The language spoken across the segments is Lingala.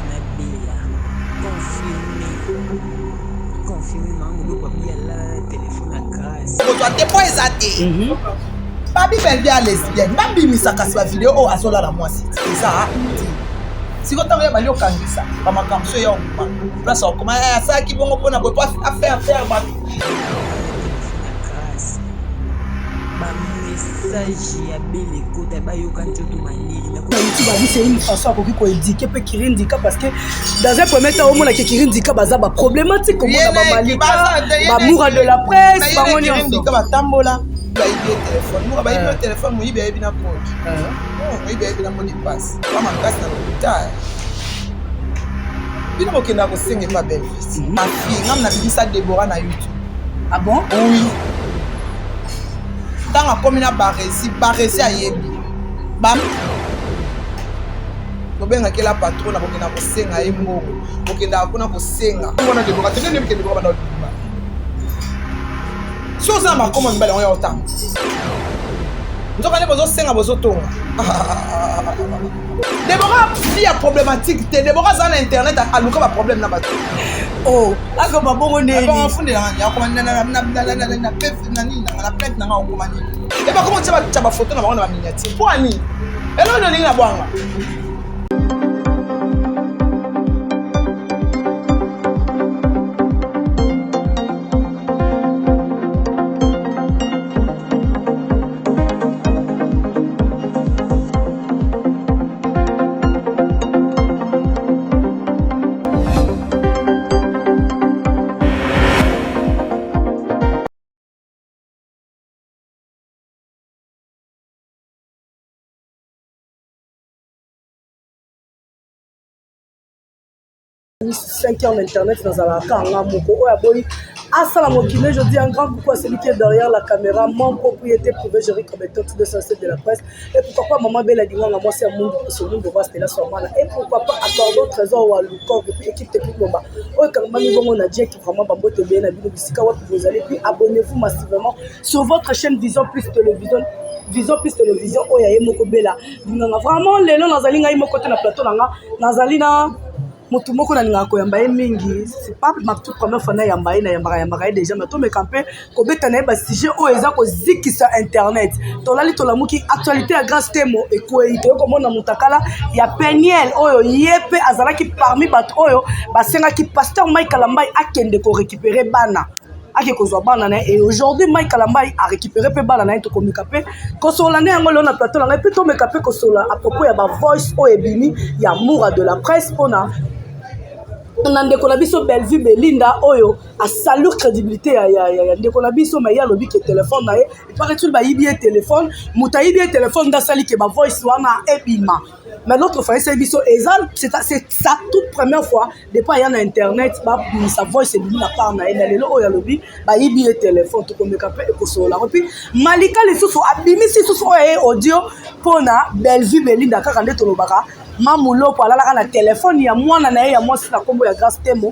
Nabila. Confirmé, maman, pas bien là, téléphone à grâce. T'es pas exaté. Babi belle bien lesbienne. Babi misaka sur la vidéo oh azola la moi c'est ça. Si vous t'avez bali okangisa, ba makamso ya okuma. Place okuma ça qui bon pona bo pas affaire ba. Message ya belle écoute ba yoka njoto manili na YouTube c'est une façon à ko éduquer pe kirindika parce que dans un premier temps au monde que kirindika baza ba problématique comme on ba malika ba moura de la presse ba ngoni kirindika ba tambola ba ibe téléphone mo ba ibe téléphone mo ibe na compte mo ibe na moni passe ba makasi na l'hôpital bino mokenda ko singe pas belle fille ma fille ngam na bibisa Deborah na YouTube. Ah bon? Oui. Dans la commune baresi ayebi bam bobenga kela patron abokena ko senga embo bokenda kuna ko senga ngona de bokatene ne bikende bokaba na duma so za ma comment mbala on yotam ndoka ne bozo senga bozo tonga Deborah il y a problématique te Deborah za na internet aluka ba problème na bato oh ako babongo neni ba mfunde ya ko na pef na nini na plainte na ngo komani et ba comment tu ba photo na ba na miniature pour ani elo no ninga bwanga. Cinq ans d'internet dans la kanga moko oya boy asala mokine je dis un grand coucou à celui qui est derrière la caméra mon propriété privé Jerry Kobeto de société de la presse et pourquoi pas maman belle dinga moi c'est un monde sur nous de voir c'était là sur moi et pourquoi pas accorder trésor ou à Lucor depuis équipe technique bomba oh quand même bon on a dit que vraiment bambo te bien la vidéo bisika vous allez puis abonnez-vous massivement sur votre chaîne Vision Plus Télévision oya yemoko bela dinga vraiment lelo nazali ngai moko te na plateau nanga nazali na motu moko na ninga ko yamba mingi c'est pas ma toute première fois na yamba déjà mais to me camper ko beta na ba sujet o eza ko zikisa internet to lali to lamuki actualité à grâce temo et ko ito ko mona mutakala ya Peniel oyo yepe azalaki parmi bat oyo basenga ki pasteur Mike Kalambai akende ko récupérer bana ake kozwa bana na et aujourd'hui Mike Kalambai a récupéré pe bana na to ko mikape ko sola ne ngolo na plateau na pe to mikape ko sola à propos ya ba voice o ebini ya moura de la presse pona ndeko na biso Bellevue Belinda oyo a salut crédibilité ya ndeko na biso mais ya lobi ke téléphone na e paraît-il ba yibie téléphone muta yibie téléphone da sali ke ba voice wana ebima mais l'autre fois c'est biso ezal c'est sa toute première fois depuis ya na internet ba sa voice ebimi na part na e lelo oyo lobi ba yibie téléphone to komeka pe e ko sola puis malika le susu abimi susu audio pona Bellevue Belinda kaka ndeto lobaka mamulo pour alala na téléphone ya mwana na ya mwasi na kombo ya grâce temo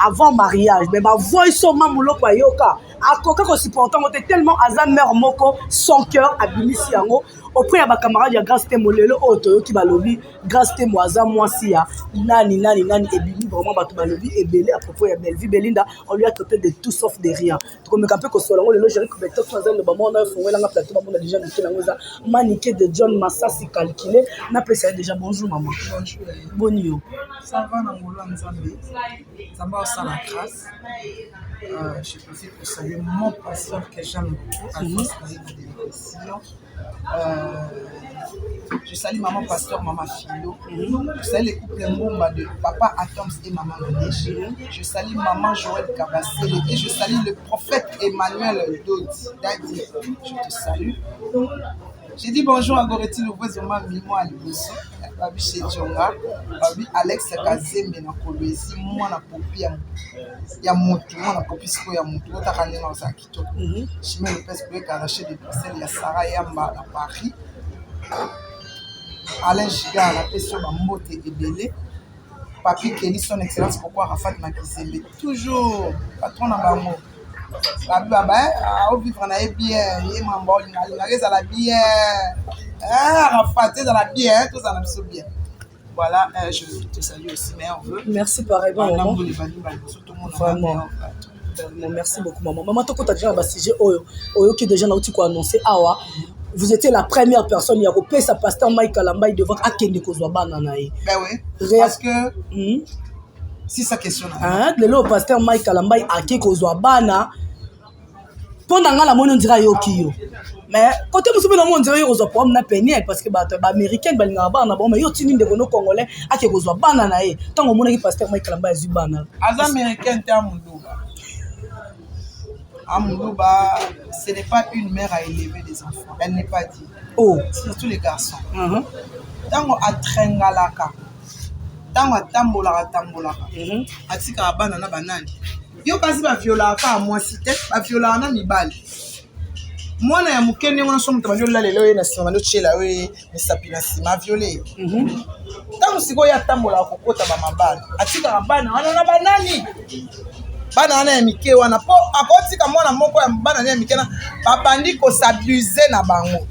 avant mariage mais ba voice au mamulo kwa yoka akoka ko supportant tellement aza mère moko son cœur abimisi yango auprès ya ba camarade ya grâce temo lelo oto ki balobi grâce temo aza mwasi ya nani ebimi vraiment bato balobi ebele à propos ya Bellevue Belinda on lui a traité de tout sauf de rien to comme camper ko solo lelo Jerry Kobeto fazel le bamo na fongela nga plateau bamo na déjà niqué lango za maniqué de John Massasi calculé na pesa déjà bonjour maman Bonjour. Bonio Ça va dans mon Nzambe. Ça va au la grâce. Je profite pour saluer mon pasteur que j'aime beaucoup, je salue maman pasteur, maman Philo. Je salue les couples Mbomba de papa Atoms et maman Nadège. Je salue maman Joël Kabassele et je salue le prophète Emmanuel Dadi. Je te salue. J'ai dit bonjour à Goretti Louvezoma Mimo Aliboso, Babi Chedjonga, Babi Alex Kazembe na Kolwezi, moi na popi ya moto, moi na popi siko ya moto, otakane na za kitoko. Je me repèse pour arracher des parcelles ya Sarah Yamba à Paris. Alain Giga la question Bambote Ebele. Papi Kelly son excellence pourquoi Rafat Makizembe toujours patron na bango. Au vivre na bien, et mambo na reza la bien. Ah, Rafat za la bien, tout ça na biso bien. Voilà, je te salue aussi, mais on veut. Merci pareillement, maman. Vraiment. Merci beaucoup, maman. Maman, tu as déjà un sujet qui est déjà annoncé. Vous étiez la première personne qui a repéré sa pasteur Mike Kalambay devant Akende Kozwabana. Ben oui, parce que si ça questionne. Le pasteur Mike Kalambay a Akende Kozwabana. Pendant la monnaie, on dirait Yokio. Mais quand tu me dis que tu as un problème de péniel, parce que les Américains, mais ils ont des Congolais qui ont banana. Tant que mon pasteur Mike Kalambay a banana. Les Américains, Amoulouba, ce n'est pas une mère à élever des enfants. Elle n'est pas dit. Oh. Surtout les garçons. Tant qu'on a trengalaka, tant qu'on a tambolaka, atika banana banani. Yo kasi ba viola ka moi cité, ba viola na mibali. Mwana ya mukene wana so mutaba viola lelo ye na sima no chela we misapi na sima violé. Tant siko ya tambola kokota ba mabali. Atika bana wana na banani. Bana wana ya mike wana po akotika mwana moko ya bana ya mike na babandi ko s'abuser na bango.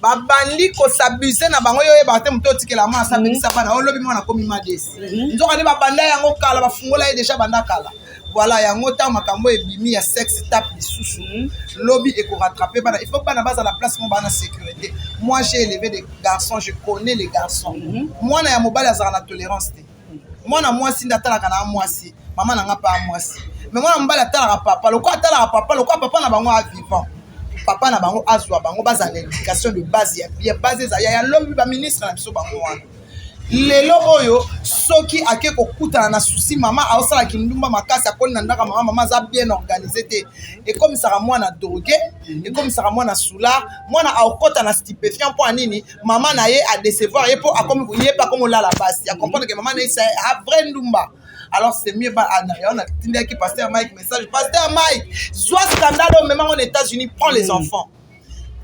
Babandi ko s'abuser na bango yo ye ba te muto tikela ma sa pekisa bana o lobi mwana komi madesi. Nzoka ne babanda yango kala bafungola ye déjà banda kala. Voilà, yango ta makambo ebimi ya sexe tape lisusu. Lobby et ko rattraper bana. Il faut pas na base à la place mon bana sécurité. Moi j'ai élevé des garçons, je connais les garçons. Moi na ya mobali azara na tolérance te. Moi na moi si ndatala kana moi si. Maman na nga pa moi si. Mais moi na mobali atala papa, loko atala papa, loko papa na bango a vivant. Papa na bango azwa bango base à l'éducation de base ya bien basé za ya lobby ba ministre na biso bango wana. Lelo oyo soki ake kokuta na souci mama aosala kindumba makasi akoli na ndaka mama za bien organisé te et comme ça mwana drogué et comme ça mwana soula mwana aokota na stupéfiant pour nini mama na ye a décevoir et pour akomi kuye pas comme la base ya comprendre que maman na ça a vrai ndumba. Alors c'est mieux pas on a tindé qui pasteur Mike message pasteur Mike soit scandale même en États-Unis prend les enfants.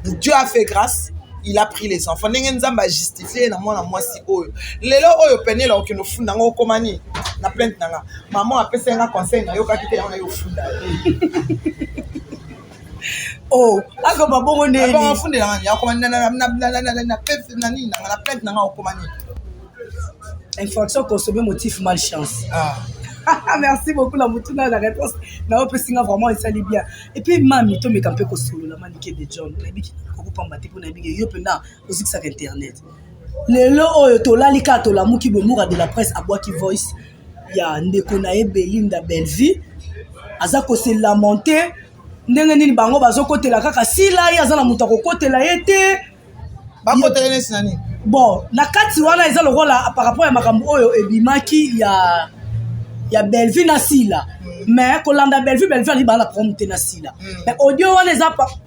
Dieu a fait grâce. Il a pris les enfants. N'engenzamba a justifié na moi si oyo. Lelo oyo penye la okino funda ngo komani na plainte nanga. Maman a pesa un conseil na yo ka kite na yo funda. Oh, ako babongo neli. Ba funda na ya komani na pesa na nini na plainte nanga okomani. Infraction consommée motif malchance. Merci beaucoup la mutuna la réponse. Na o pesinga vraiment ça li bien. Et puis mami to me camper ko solo la manique de John. Na biki ko pambate ko na biki yo penda aussi sur internet. Lelo oyo to la lika to la muki bomura de la presse a Boaki Voice. Ya ndeko na Belinda Belleville. Aza ko se lamenter. Ndenge nini bango bazokotela kaka sila ya za na muta ko kotela yete. Ba kotela nesi nani? Bon, na kati wana eza le rôle par rapport à makambo oyo ebimaki ya Belleville na sila. Mais kolanda Belleville ali ba la promote na sila. Mais audio wana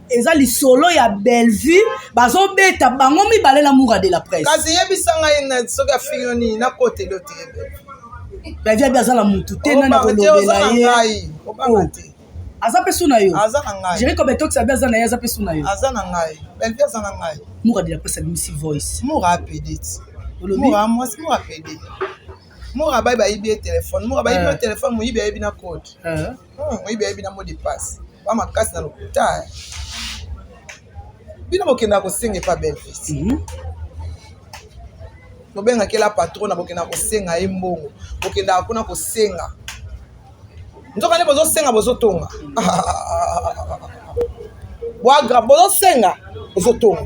eza li solo ya Belleville bazo beta bango mibale na mura de la presse. Kasi yebisanga ina soka fingoni na kote lote. Belleville biaza la mutu te na na kolobela ye. Aza pe suna yo. Aza na ngai. Jeri ko betok sa biaza na ye aza pe suna yo. Aza na ngai. Belleville aza na ngai. Mura de la presse Missy Voice. Mura pedit. Mura moi mura pedit. Mura ba ibi téléphone. Mura ba ibi téléphone mo ibi na code. Mo ibi na mot de passe. Ba makasi na lokuta. Bino bokenda ko senga pa Belleville. No benga kela patron na bokenda ko senga embongo. Bokenda kuna ko senga. Nzoka ne bozo senga bozo tonga. Boagra bozo senga bozo tonga.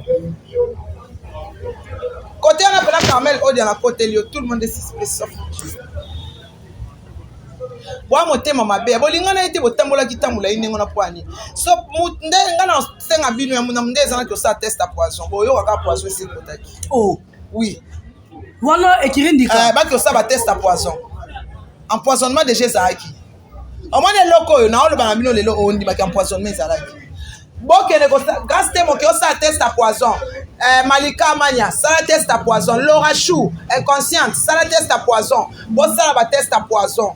Côté on appelle Carmel Odia na côté Lio tout le monde est sauf. Boa motema mabe bolinga na ite botambola kitamula inengo na poani. So ndenga na senga bino ya muna mndeza na kosa test à poison. Boyo ka poison c'est kotaki. Oh, oui. Voilà ekirindika. Ba kosa ba test à poison. Empoisonnement de Jézaki. Au moins les locaux na olo ba bino lelo ondi ba empoisonnement Zalaki. Bokene kosa gaste mo ke osa test à poison. Malika Mania, ça la test à poison. Laura Chou, inconsciente, ça la test à poison. Bon, ça la test à poison.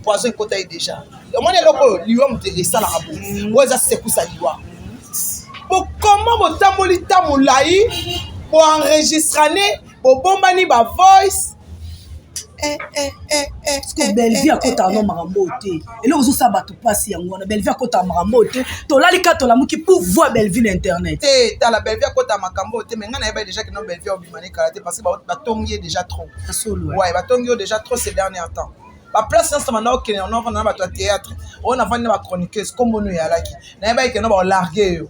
Poison côté déjà. Au moins les locaux, l'homme de ça la rabou. Ouais, ça c'est pour ça liwa. Pour comment vous tambolita moulaï pour enregistrer, pour bombani ba voice. que Belleville a kota no marambo te et là ozo bato passe yango na Belleville a kota marambo te to la lika to la muki pour voir Belleville internet te ta la Belleville a kota makambo te mais ngana yeba déjà que no Belleville obimani karaté parce que ba tongier déjà trop ouais ba tongier déjà trop ces derniers temps ba place ça manda OK on va na ba théâtre on a vandi ba chroniqueuse comme on y alaki na yeba que no ba larguer yo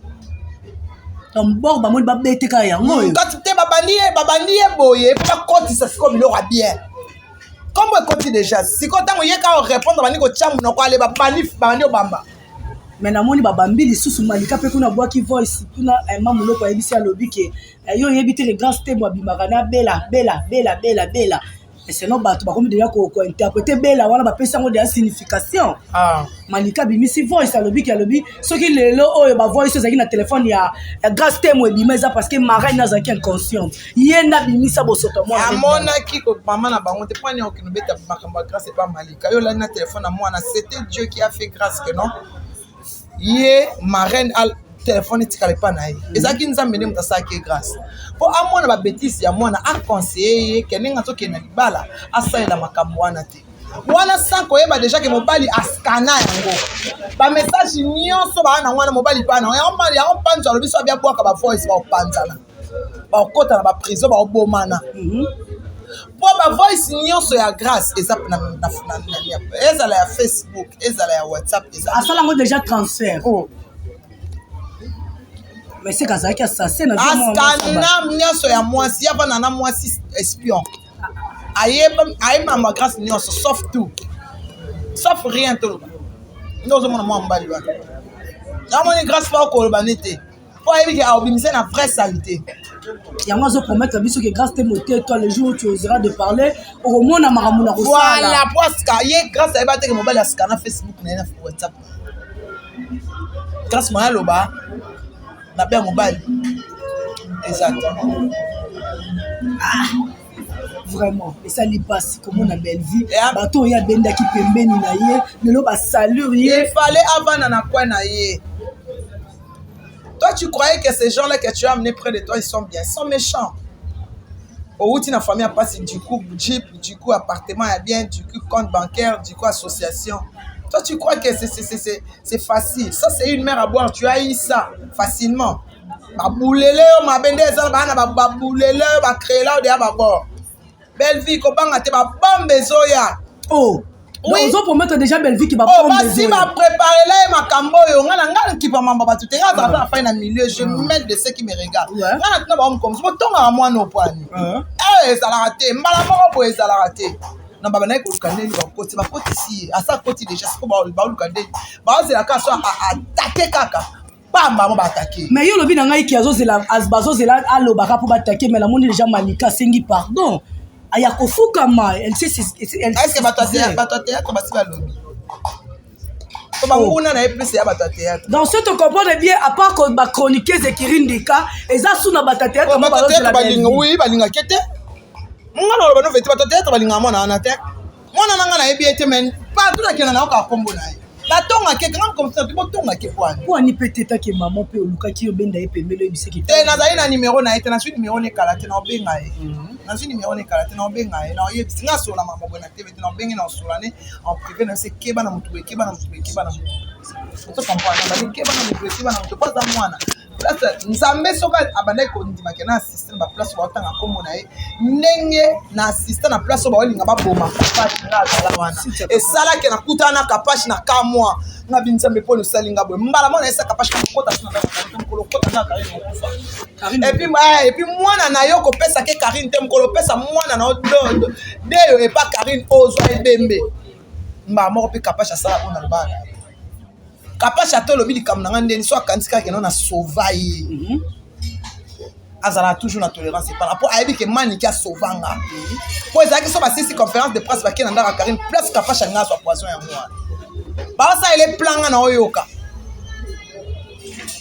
tambor ba moni ba bete ka yango yo quand te babandi boye pa koti ça c'est comme il aura bien comme koti déjà si quand on y ka répondre bani ko chamu no ko ale ba bandi obamba mais namoni babambi lisusu malika pe kuna bwaki voice kuna mama muloko ayebisi alobi ke yo yebite le grand step wa bimakana bela et sinon bato bakomi déjà ko interpréter bela wana ba pesa ngo de signification malika bimisi voice alobi ke alobi soki lelo oyo ba voice ezaki na téléphone ya grand step mo bimeza parce que marraine nazaki inconsciente yenda bimisa bosoto mo amona ki ko mama na bango te poni okino beta makambo grâce pas malika yo la na téléphone na moi na c'était Dieu qui a fait grâce que non yé marraine al téléphone etikale pa na ye ezaki nzambe nde mutasa ke grâce po amona ba bêtise ya mwana a conseiller keninga to ke na libala asalela makambo wana te wana sanko yeba déjà que mobali askana yango ba message nyonso ba na mwana mobali pa na ya mobali ya panza lo biso bia bwaka ba voice ba panzana ba kota na ba prison ba obomana po ba voice nyonso ya grâce ezap na ezala ya Facebook ezala ya WhatsApp ezala asala ngo déjà transfert mais c'est quand ça qui assassin na askana nyonso ya mwasi ya bana na mwasi espion ayeba ma grâce nyonso sauf tout sauf rien tout nous sommes moi mbali ba na moni grâce pas ko ba nete po ayebi ke aobimisa na vraie saleté yango azo promettre biso que grâce te moté toi le jour où tu oseras de parler au moins na maramu na kosala voilà parce que ye grâce ayeba te ke mobali askana Facebook na WhatsApp grâce moya loba na bien mobile exactement vraiment et ça li passe comme on a Belleville bato ya benda ki pembeni na ye lelo ba saluer il fallait avant na quoi na ye. Toi tu croyais que ces gens là que tu as amenés près de toi ils sont bien, ils sont méchants. Au route na famille a passé du coup jeep, du coup appartement ya bien, du coup compte bancaire, du coup association. Toi, tu crois que c'est facile. Ça, c'est une mer à boire. Tu as eu ça facilement. Ma boulele, ma bende, ma boulele, ma créla, de ma bord. Belleville, comment tu as bombe zoya? Oh, oui. Ils ont promettre déjà Belleville qui va bombe zoya. Oh, si ma préparé là, ma cambo, on a un qui va m'embarquer. Tu te regardes à la fin d'un milieu, je mets de ceux qui me regardent. Maintenant, on comme ça, on a moi nos poignets. Eh, ça l'a raté. Malamoro pour ça l'a raté. Non baba na ko kandeli ba koti ba koti si asa koti déjà c'est ko ba lukandeli ba ozela ka so attaquer kaka pamba mo ba attaquer mais yo lobi na ngai ki azozela azbazozela aloba ka po ba attaquer mais la monde déjà malika sengi pardon aya kofuka ma elle sait est-ce que ba théâtre ba si ba lobi to ba nguna na plus ya ba théâtre dans ce tu comprends bien à part que ba chroniqueuse Kirindika eza suna ba théâtre ba théâtre ba linga oui ba linga kete ngana lo bano vete ba théâtre ba linga mona na te mona nanga na ebiete men pas tout la kena na ka kombo na ye la tonga ke quand comme ça tu tonga ke quoi ni peut-être que maman peut luka ki obenda e pembelo ebise ki te na zali na numéro na ete na suite numéro ne kala te na obenga e na suite numéro ne kala te na obenga e na ye singa so la maman bona te vete na obenga na solane en privé na se keba na mutu keba na mutu keba na mutu to comprendre na keba na mutu keba na mutu pas za mwana place nzambe soka abandai ko ndima ke na assistant ba place wa tanga kombo na ye ndenge na assistant na place ba olinga ba boma kapashi na ala wana e sala ke na kutana kapashi na kamwa nga binzambe po no salinga bo mbala mona esa kapashi ka kota na ko kota na Karine et puis mwana na yo ko pesa ke Karine te mkolo pesa mwana na odondo deyo e pa Karine ozo ebembe mba moko pe kapashi sala ona lobana kapasha château lobi likamna ngande so akansika ke na sauvaille azala toujours na tolérance par rapport à ebi ke mani ki a sauvanga po ezaki so ba sisi conférence de presse ba ke na ndaka Karine place kapasha nga so poison ya moi ba ça il est plan na oyoka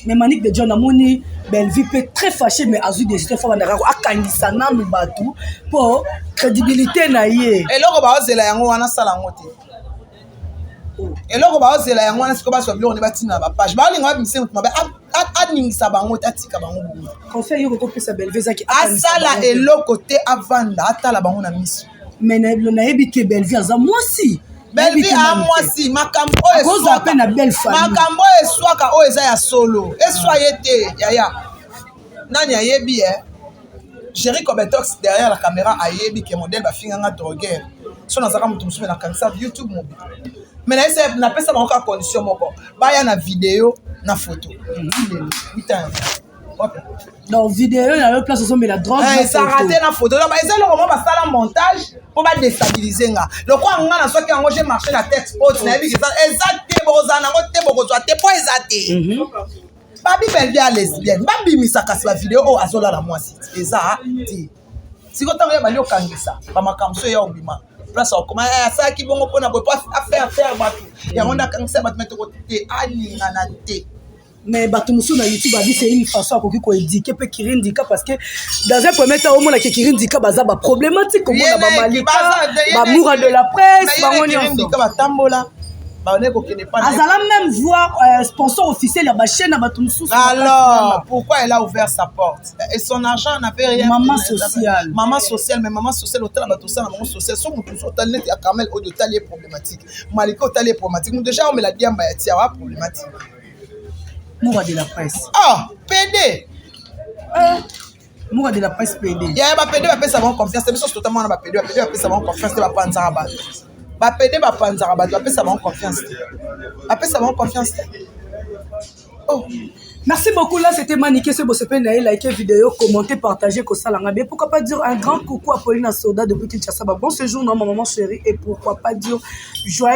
mais Manique de John Amoni Belleville peut très fâché mais azu de cette fois ndaka akangisa na mbatu pour crédibilité na ye eloko ba ozela yango wana sala ngote eloko ba ozela yango wana siko ba so biloko ne batina ba page ba linga ba bimse mutuma ba adningisa bango tatika bango bongo conseil yo ko pesa Belleville zaki asala eloko te avanda atala bango na miso mais nayebi ke Belleville aza mwasi Belleville a mwasi makambo oza pe na belle famille makambo eswaka oyo eza ya solo eswa ye te yaya nani ayebi Jerry Cobetox derrière la caméra ayebi ke modèle bafinganga drogueur so nazaka mutu musume na kanisa YouTube mobile mais na ese na pesa bango ka condition moko baya na vidéo na photo donc vidéo na yo place osombe la drogue ça raté na photo donc eza le moment basala montage pour ba déstabiliser nga le quoi nga na soki yango j'ai marché la tête haute na yebi eza te boza nango te bokozwa te po eza te babi Belleville a lesbienne babimisa kasi ba vidéo o azola la mwasi eza te siko tango ya bali okangisa ba makamso ya obima place okoma ça ki bongo pona bo pas affaire batu ya onda kangisa batu metoko te alinga na te. Mais Batumoussou na YouTube a dit c'est une façon à ko éduquer pe kirindika parce que dans un premier temps au moins la kirindika baza ba problématique comme on a ba malika ba moura de la presse ba ngoni kirindika ba tambola ba ne ko kene pas azala même voir sponsor officiel ya ba chaîne na Batumoussou. Alors pourquoi elle a ouvert sa porte et son argent n'avait rien. Maman sociale mais maman sociale hôtel ba tout ça maman sociale so mutu so talent ya Carmel au de talier problématique malika talier problématique déjà on me la diamba ya tia wa problématique. Moura de la presse. Ah, PD. Moura de la presse PD. Il y a ba PD ba pesa bon confiance, mais c'est totalement na ba PD ba pesa bon confiance ba panzara ba. Ba PD ba panzara ba pesa bon confiance. Ba pesa bon confiance. Oh. Merci beaucoup. Là, c'était Maniké Sebosepé Naï. Likez vidéo, commentez, partagez, Kosalangabé. Pourquoi pas dire un grand coucou à Pauline Soda depuis Kinshasa. Bon séjour, non, ma maman chérie. Et pourquoi pas dire joyeux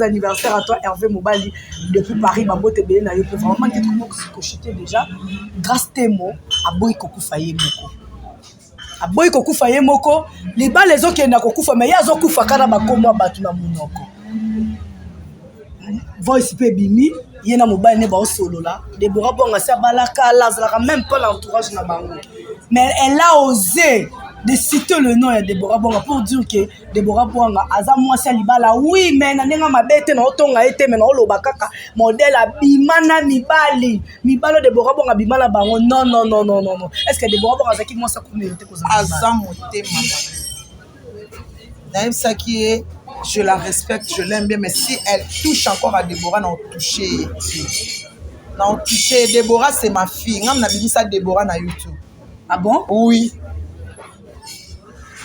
anniversaire à toi, Hervé Mobali, depuis Paris. Mambo Tébé Naï. Vraiment, qu'est-ce que vous avez déjà? Grâce Témo, à Boy Kokou Faye Moko. À Boy Kokou Faye Moko. Les balles, les autres qui n'ont pas Koufa, mais il y a Zokou Fakara Bakomo Batuna Mounoko. Voice Bimi. Yena mobile ne ba o solo là Deborah Bonga sa balaka la même pas l'entourage na bango mais elle a osé de citer le nom de Deborah Bonga pour dire que Deborah Bonga aza mwasi libala oui mais na nenga mabete na otonga ete mais na oloba kaka modèle abimana mibalo Deborah Bonga bimala bango non est-ce que Deborah Bonga zaki mwasa communauté ko aza motema na ça qui est je la respecte, je l'aime bien, mais si elle touche encore à Déborah, non touché. Non touché. Déborah, c'est ma fille. On a dit ça Déborah na YouTube. Ah bon? Oui.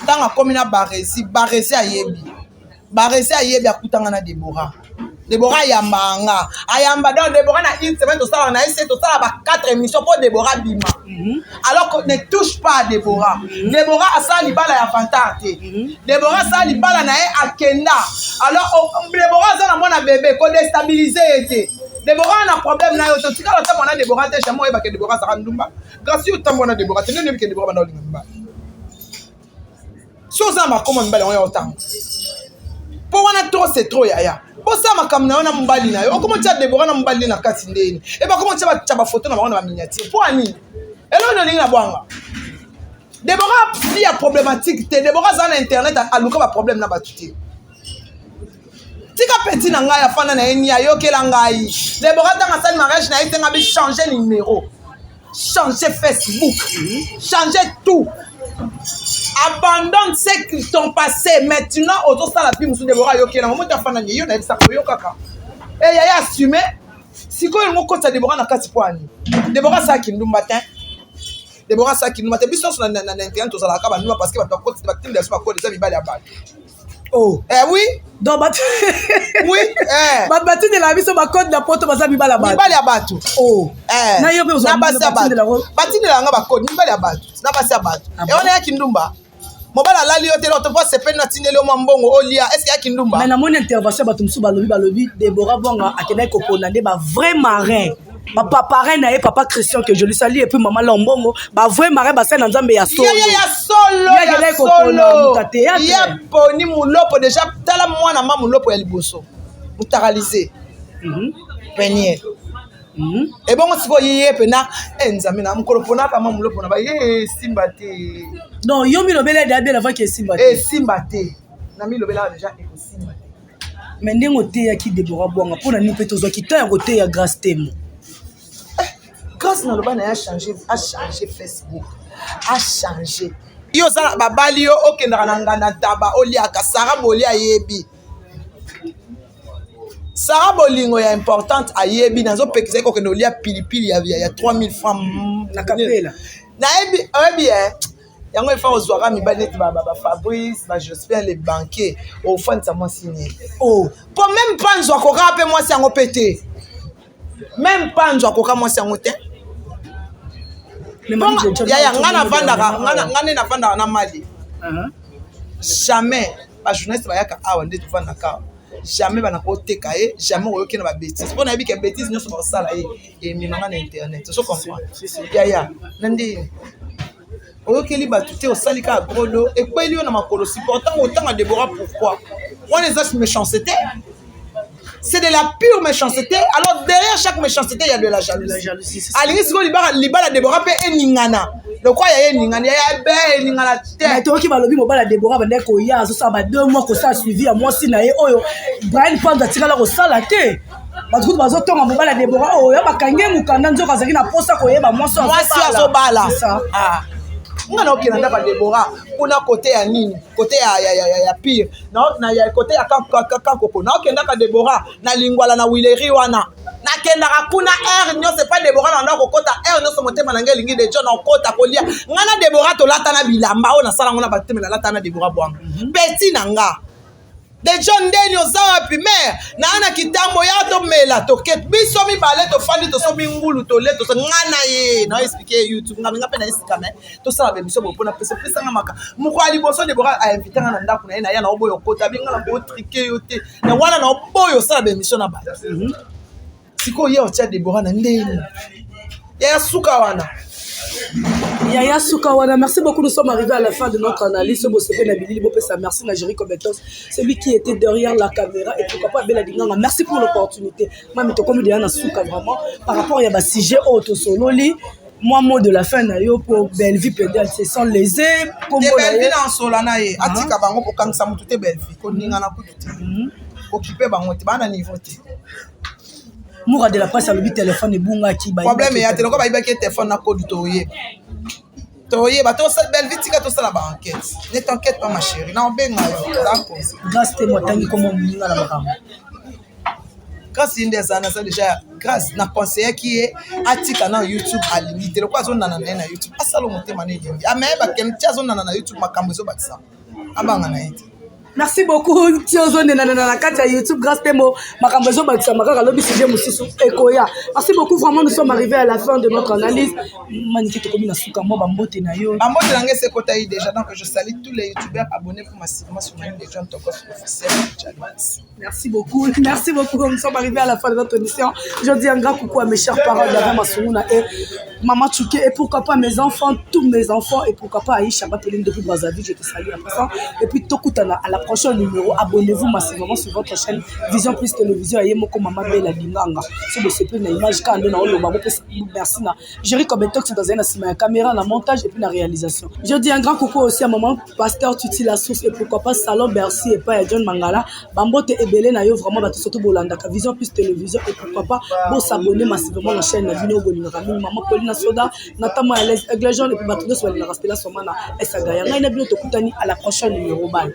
Dans la commune Baresi a yebi. Baresi a yebi a koutanga na Déborah. Déborah yambanga. Ayamba donc Déborah na une semaine tout ça on a essayé tout ça ba 4 émissions pour Déborah bima. Alors qu'on ne touche pas à Déborah. Déborah a ça libala ya fantarte. Déborah ça libala na e akenda. Alors Déborah ça na mona bébé ko déstabiliser été. Déborah na problème na yo to tika la temps on a Déborah te chamo e ba ke Déborah ça ndumba. Grâce au temps on a Déborah te ne ke Déborah na ndumba. Soza ma comment mbala on ya autant. Pour wana trop c'est trop yaya. Pour ça ma kamna wana mbali na yo. Comment tu as Déborah na mbali na kati ndeni. Et ba comment tu as ba photo na ba wana miniature. Pour ani. Et là on na bwanga. Déborah fille a problématique te Déborah za na internet a luka ba problème na ba tuti. Tika petit na ngai afana na eni ayo kela ngai. Déborah dans sa mariage na été ngabi changer numéro. Changer Facebook. Changer tout. Abandonne ce qui t'ont passé. Maintenant, autour de la pime sous Déborah Yoké, na moment de faire n'ayé, on a dit ça pour Yokaka. Et il a assumé. Si quoi il m'a compté Déborah n'a qu'à s'y Déborah ça qui nous matin. Déborah ça qui nous matin. Puis sur l'internet tout ça la cabane nous parce que votre compte c'est pas pas quoi des amis balé à balle. Oh. Oui. Donc oui. Ma batu de la vie sur ma code la porte baza mi bala batu. Balé à batu. Oh. Na yo pe na basi à batu. Bati de la nga ba code ni balé à batu. Na basi à batu. Et on est à Kindumba. Mobala lali yote l'autre fois c'est peine na tinelo mambongo olia est-ce qu'il y a Kindumba? Mais na mon intervention Batumoussou balobi Déborah Bonga akena ko ponande ba vrai marin. Papa parrain na papa Christian que je lui salue et puis maman Lombongo ba vrai marin ba sa na nzambe ya solo. Ya solo. Ya poni mulopo déjà tala mwana mama mulopo ya liboso. Mutaralisé. Penier. Et bon si vous yé pena nzambe na mukolo pona ka mama mulopo na ba simba te. Non yo mi lobela de bien avant que simba te. Simba te. Na mi lobela déjà simba. Mais ndengo te ya ki Déborah Bonga pona ni peto zo ki ta ya côté ya Grâce Témo. Grâce na loba na a changé Facebook, a changé. yo za babali yo okendaka na ngana taba oliaka Sarah Bolia yebi Sarah Bolingo ya importante ayebi nazo pekisa ko kendo lia pilipili ya 3000 francs na kapela na yebi oyebi yango il faut ozwaka mibali neti ba Fabrice ba Jospin les banquiers au fond ça moi signé oh pour même pas nzwa ko rapé moi si yango pété même pas nzwa ko ka moi si yango te ya ngana vanda na mali jamais ba journaliste ba yaka awa nde tu vanda ka jamais bana koteka ye jamais oyoki na ba bêtise pona yebi ke bêtise nyoso ba sala ye et mimanga na internet so comprendre ya nandi oyoki ba tuté osalika brodo et quoi il y a na makolo supportant autant à Déborah pourquoi on les a méchanceté. C'est de la pure méchanceté. Alors derrière chaque méchanceté, il y a de la jalousie. Alingi siko libala Déborah pe eningana. Le quoi il y a eningana, il y a be eningana te. Mais toi qui va lobi mobala Déborah bande ko ya so ça ba 2 mois ko ça suivi à moi si na ye oyo Brian Panda tika la ko sala te. Ba tout bazo tonga mobala Déborah oyo ba kange mukanda nzoka zaki na posa ko yeba moi so azo bala. Ah. Ngana okina ndaka Déborah kuna côté ya nini côté ya pire na ya côté ya kakoko na okenda ka Déborah na lingwala na wileri wana na kenda ka kuna nyo c'est pas Déborah na ndako kota nyo so motema na ngelingi de John okota kolia ngana Déborah to lata na bilamba ona sala ngona bateme na lata na Déborah bwanga petit nanga de John Denio zawa pi mère na ana kitambo ya to mela to ket biso mi balé to fandi to so bingulu to le to so ngana ye na expliquer YouTube ngami pe na isika me to sala be biso bopona pese pesa ngamaka mukwali boso Déborah a invité na ndako na ya na oboyo kota binga bo triquer yote na wana na oboyo sala be mission na ba siko ye otia Déborah na ndeni ya suka wana Yaya Soukawana, merci beaucoup. Nous sommes arrivés à la fin de notre analyse. Merci Najeri Kobetos, celui qui était derrière la caméra et pourquoi pas Bella Dinganga. Merci pour l'opportunité. Moi, je comme Diana Souka vraiment par rapport à un sujet auto sololi. Moi, mot de la fin pour Bellevue pédale, c'est sans léser. Bellevue dans Solana et Atika Bango pour quand ça m'a tout Bellevue. Qu'on n'y en a pas tout. Occupé Bango, tu vas à niveau. Moura de la presse a le téléphone et bunga qui ba problème ya teleko ba ibaki téléphone na code toye ba to sa belle vitika to sala ba enquête ne t'inquiète pas ma chérie na obenga yo d'accord grâce te motangi comme muninga na makamba grâce indezana ça déjà grâce na conseiller qui est atika na YouTube à limite le quoi zona na YouTube asalo motema ne yendi ameba ken tia zona na YouTube makambo zo bakisa abanga na ite. Merci beaucoup, Tiozone na kati ya YouTube grâce temo makambezo bakisa makaka lobi sujet mususu ekoya. Merci beaucoup, vraiment nous sommes arrivés à la fin de notre analyse. Magnifique comme na suka mo bambote na yo. Bambote na ngese kota yi déjà donc je salue tous les youtubeurs abonnés pour massivement sur ma chaîne de John Tokos officiel. Merci beaucoup. Merci beaucoup. Nous sommes arrivés à la fin de notre émission. Je dis un grand coucou à mes chers parents d'avant Massouna et Maman Tchouké et pourquoi pas mes enfants, tous mes enfants et pourquoi pas Aïcha Bapeline depuis Brazzaville, je te salue à présent. Et puis Tokutana à la prochain numéro, abonnez-vous massivement sur votre chaîne Vision Plus Télévision et Moko Mama Bella Dinganga. C'est de ce peu na image quand on a le babo merci na. Jerry Kobetok dans une caméra, la montage et puis la réalisation. Je dis un grand coucou aussi à maman Pasteur Tuti la source et pourquoi pas Salon Bercy et pas John Mangala. Bambote et Belé na yo vraiment ba surtout Bolanda Vision Plus Télévision et pourquoi pas bon s'abonner massivement à la chaîne Vino Bolina Maman Pauline Soda Natama à l'aise avec les gens et puis battre sur la rastela somana et ça gagne. On a bien à la prochaine numéro. Bye.